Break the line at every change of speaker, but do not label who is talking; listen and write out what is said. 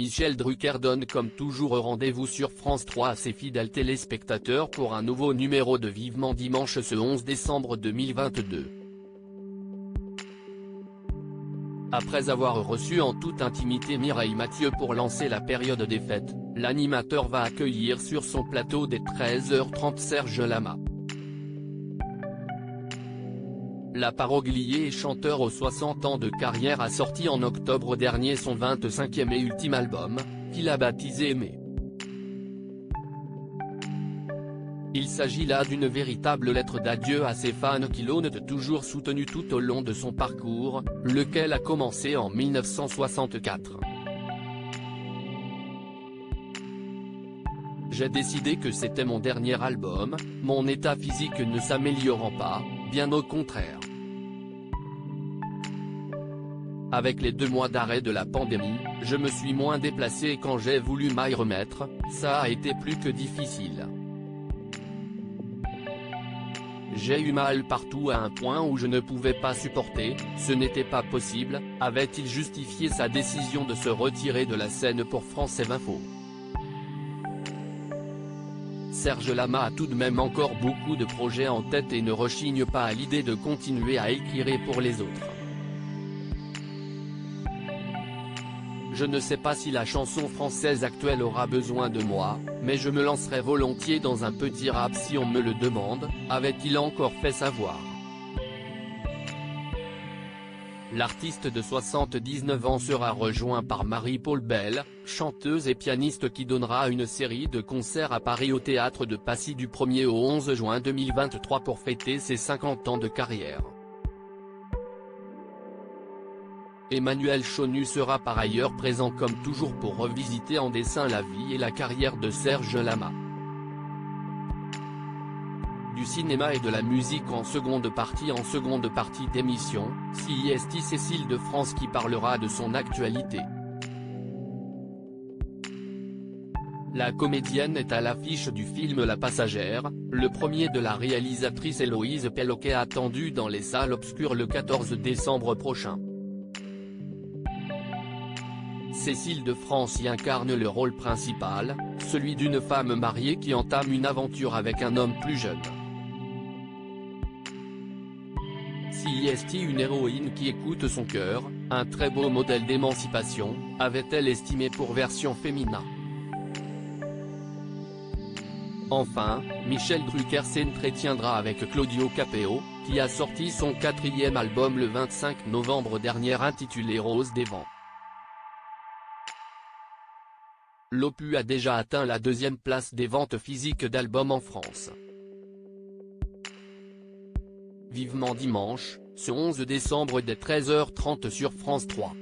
Michel Drucker donne comme toujours rendez-vous sur France 3 à ses fidèles téléspectateurs pour un nouveau numéro de Vivement Dimanche ce 11 décembre 2022. Après avoir reçu en toute intimité Mireille Mathieu pour lancer la période des fêtes, l'animateur va accueillir sur son plateau dès 13h30 Serge Lama. La paroglier et chanteur aux 60 ans de carrière a sorti en octobre dernier son 25e et ultime album, qu'il a baptisé Aimer. Il s'agit là d'une véritable lettre d'adieu à ses fans qui l'ont toujours soutenu tout au long de son parcours, lequel a commencé en 1964. J'ai décidé que c'était mon dernier album, mon état physique ne s'améliorant pas, bien au contraire. Avec les 2 mois d'arrêt de la pandémie, je me suis moins déplacé et quand j'ai voulu m'y remettre, ça a été plus que difficile. J'ai eu mal partout à un point où je ne pouvais pas supporter, ce n'était pas possible, avait-il justifié sa décision de se retirer de la scène pour France Info. Serge Lama a tout de même encore beaucoup de projets en tête et ne rechigne pas à l'idée de continuer à écrire pour les autres. Je ne sais pas si la chanson française actuelle aura besoin de moi, mais je me lancerai volontiers dans un petit rap si on me le demande, avait-il encore fait savoir. L'artiste de 79 ans sera rejoint par Marie-Paule Bell, chanteuse et pianiste qui donnera une série de concerts à Paris au théâtre de Passy du 1er au 11 juin 2023 pour fêter ses 50 ans de carrière. Emmanuel Chonu sera par ailleurs présent comme toujours pour revisiter en dessin la vie et la carrière de Serge Lama. Du cinéma et de la musique en seconde partie d'émission, CIST Cécile de France qui parlera de son actualité. La comédienne est à l'affiche du film La Passagère, le premier de la réalisatrice Héloïse Pelloquet attendu dans les salles obscures le 14 décembre prochain. Cécile de France y incarne le rôle principal, celui d'une femme mariée qui entame une aventure avec un homme plus jeune. CIST une héroïne qui écoute son cœur, un très beau modèle d'émancipation, avait-elle estimé pour version féminin. Enfin, Michel Drucker s'entretiendra avec Claudio Capéo, qui a sorti son 4e album le 25 novembre dernier intitulé Rose des vents. L'opus a déjà atteint la 2e place des ventes physiques d'albums en France. Vivement Dimanche, ce 11 décembre dès 13h30 sur France 3.